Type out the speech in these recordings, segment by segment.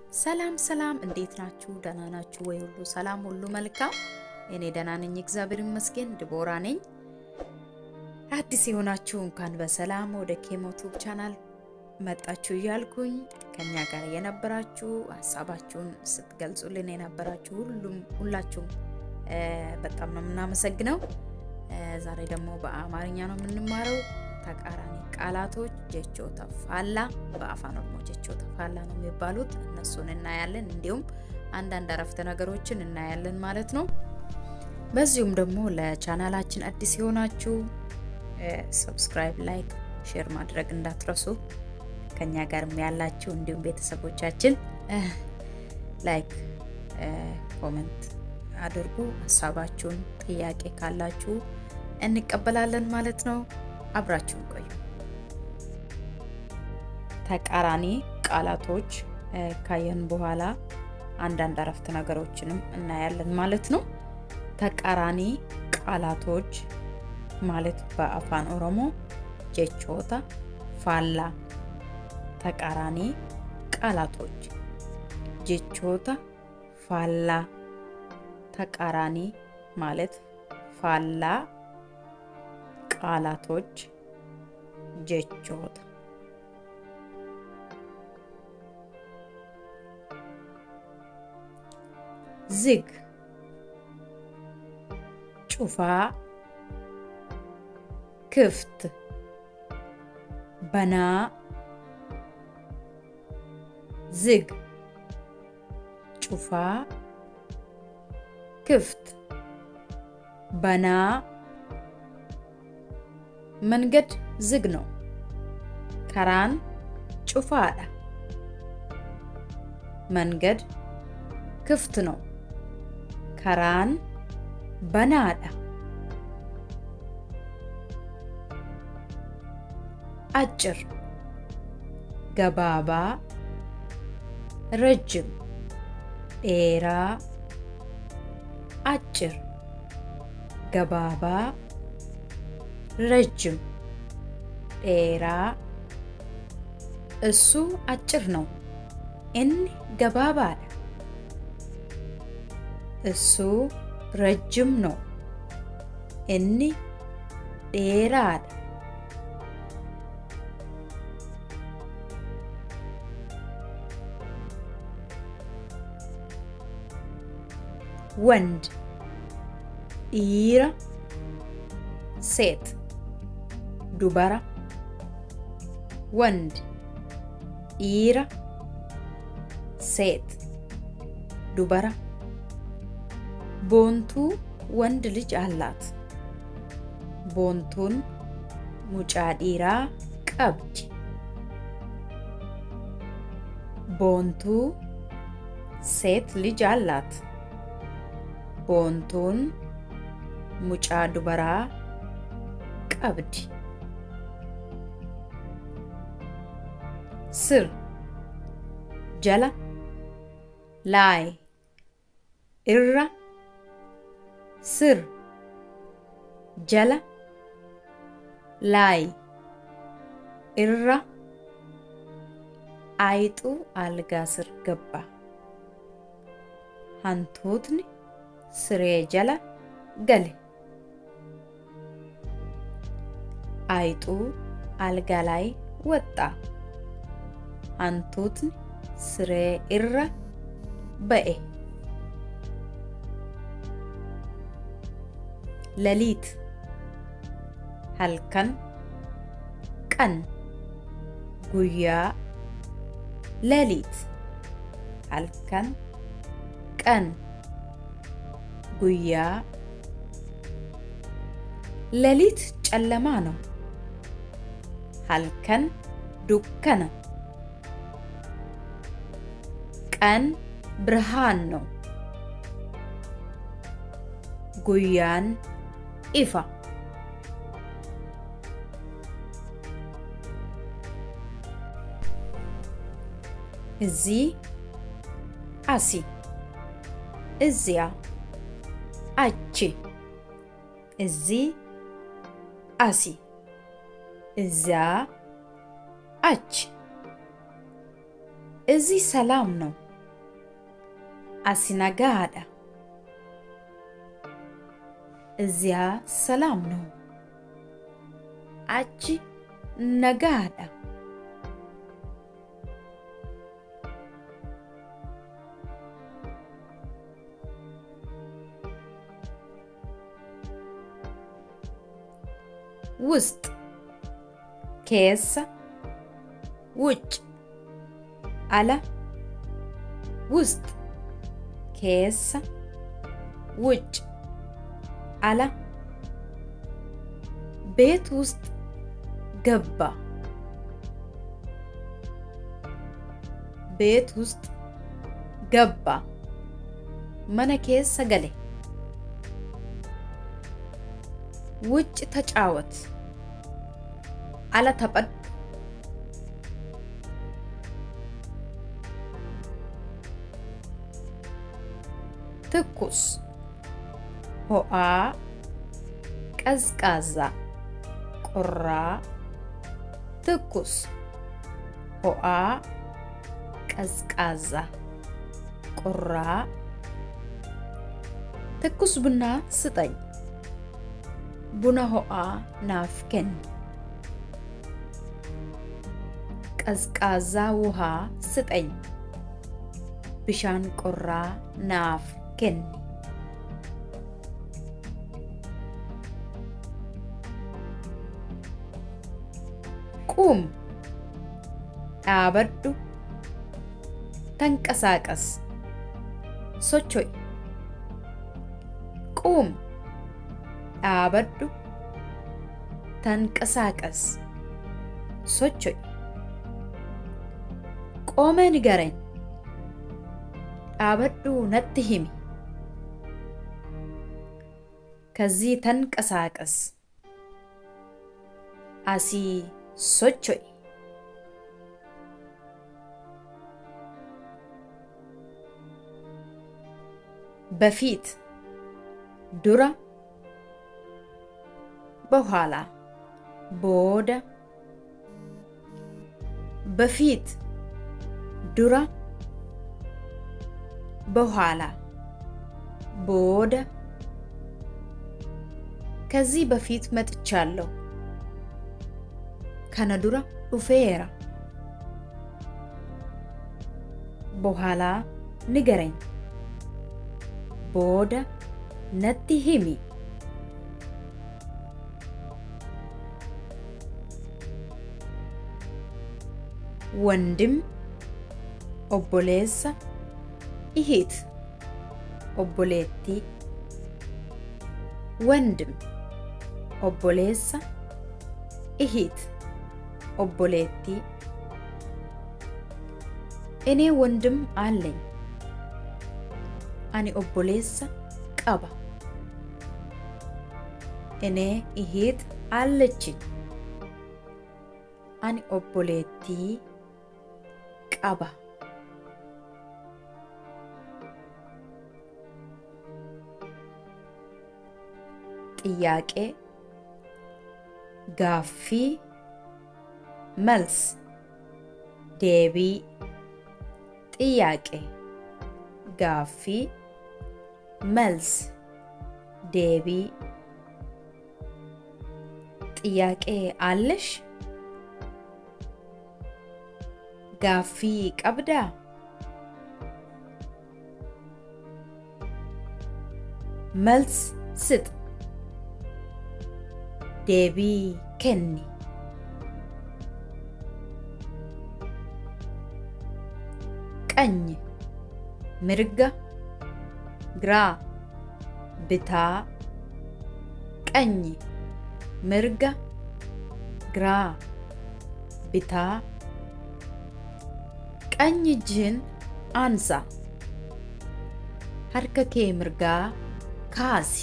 ሰላም ሰላም እንዴት ናችሁ? ደህና ናችሁ ወይ? ሁሉ ሰላም ሁሉ መልካም። እኔ ደህና ነኝ እግዚአብሔር ይመስገን። ዲቦራ ነኝ። አዲስ የሆናችሁ እንኳን በሰላም ወደ ኬሞ ቱብ ቻናል መጣችሁ እያልኩኝ ከኛ ጋር የነበራችሁ ሐሳባችሁን ስትገልጹልን የነበራችሁ ሁላችሁም በጣም ነው የምናመሰግነው። ዛሬ ደግሞ በአማርኛ ነው የምንማረው። ተቃራኒ ቃላቶች ጀቾታ ፋላ በአፋን ኦሮሞ ጀቾታ ፋላ ነው የሚባሉት። እነሱን እናያለን። እንዲሁም አንዳንድ አረፍተ ነገሮችን እናያለን ማለት ነው። በዚሁም ደግሞ ለቻናላችን አዲስ የሆናችሁ ሰብስክራይብ፣ ላይክ፣ ሼር ማድረግ እንዳትረሱ። ከኛ ጋርም ያላችሁ እንዲሁም ቤተሰቦቻችን ላይክ፣ ኮሜንት አድርጉ። ሐሳባችሁን ጥያቄ ካላችሁ እንቀበላለን ማለት ነው። አብራችሁን ቆዩ። ተቃራኒ ቃላቶች ካየን በኋላ አንዳንድ አረፍተ ነገሮችንም እናያለን ማለት ነው። ተቃራኒ ቃላቶች ማለት በአፋን ኦሮሞ ጀቾታ ፋላ። ተቃራኒ ቃላቶች ጀቾታ ፋላ። ተቃራኒ ማለት ፋላ ቃላቶች ጀቾታ። ዝግ፣ ጩፋ፣ ክፍት፣ በና። ዝግ፣ ጩፋ፣ ክፍት፣ በና። መንገድ ዝግ ነው። ከራን ጩፋዳ። መንገድ ክፍት ነው። ከራን በናዳ። አጭር፣ ገባባ፣ ረጅም፣ ዴራ። አጭር፣ ገባባ፣ ረጅም፣ ዴራ። እሱ አጭር ነው። እን ገባባዳ። እሱ ረጅም ነው። እኒ ዴራዳ። ወንድ፣ ዲራ፣ ሴት፣ ዱበራ። ወንድ፣ ዲራ፣ ሴት፣ ዱበራ። ቦንቱ ወንድ ልጅ አላት። ቦንቱን ሙጫ ዲራ ቀብድ። ቦንቱ ሴት ልጅ አላት። ቦንቱን ሙጫ ዱበራ ቀብድ። ስር፣ ጀላ፣ ላይ፣ እራ። ስር፣ ጀላ፣ ላይ፣ እራ። አይጡ አልጋ ስር ገባ። ሃንቶትኒ ስሬ ጀላ ገሌ። አይጡ አልጋ ላይ ወጣ። ሃንቶትኒ ስሬ እራ በኤ። ሌሊት፣ halkan፣ ቀን፣ ጉያ። ሌሊት፣ halkan፣ ቀን፣ ጉያ። ሌሊት ጨለማ ነው። halkan ዱከነ። ቀን ብርሃን ነው። ጉያን ኢፋ። እዚ፣ አሲ፣ እዚያ፣ አቺ። እዚ፣ አሲ፣ እዚያ፣ አቺ። እዚ ሰላም ነው። አሲናጋዳ እዚያ ሰላም ነው አቺ ነጋዳ ውስጥ ኬሳ ውጭ አላ ውስጥ ኬሳ ውጭ አላ ቤት ውስጥ ገባ ቤት ውስጥ ገባ መነ ኬሳ ገሌ ውጭ ተጫወት አላ ተቀድ ትኩስ ሆአ ቀዝቃዛ ቁራ ትኩስ ሆአ ቀዝቃዛ ቁራ ትኩስ ቡና ስጠኝ ቡና ሆአ ናፍከን ቀዝቃዛ ውሃ ስጠኝ ብሻን ቁራ ናፍከን ቁም አበዱ ተንቀሳቀስ ሶቾይ ቁም አበዱ ተንቀሳቀስ ሶቾይ ቆመ ንገረኝ አበዱ ነትሂሚ ከዚህ ተንቀሳቀስ አሲ ሶቾይ በፊት ዱራ በኋላ ቦደ በፊት ዱራ በኋላ ቦደ ከዚህ በፊት መጥቻለሁ ከነዱራ ኡፌራ በኋላ ንገረኝ ቦደ ነትሂሚ ወንድም ኦቦሌሳ እህት ኦቦሌቲ ወንድም ኦቦሌሳ እህት ኦቦሌቲ እኔ ወንድም አለኝ አኒ ኦቦሌሳ ቀባ እኔ እህት አለችኝ አኒ ኦቦሌቲ ቀባ ጥያቄ ጋፊ መልስ ዴቢ ጥያቄ ጋፊ መልስ ዴቢ ጥያቄ አለሽ ጋፊ ቀብዳ መልስ ስጥ ዴቢ ከኒ ቀኝ ምርጋ ግራ ብታ ቀኝ ምርጋ ግራ ብታ ቀኝ እጅህን አንሳ ሀርከኬ ምርጋ ካሲ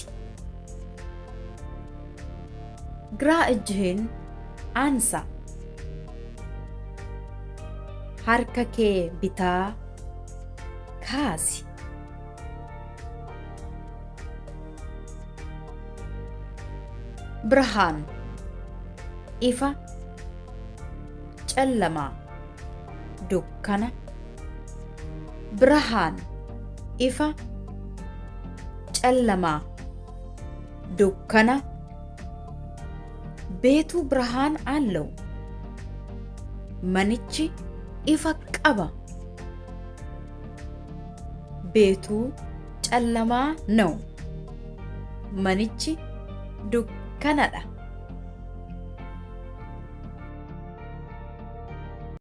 ግራ እጅህን አንሳ ሀርከኬ ቢታ ካሲ ብርሃን ኢፋ ጨለማ ዱካና ብርሃን ifa ጨለማ dukkana ቤቱ ብርሃን አለው manichi ifa qaba ቤቱ ጨለማ ነው manichi dukkanadha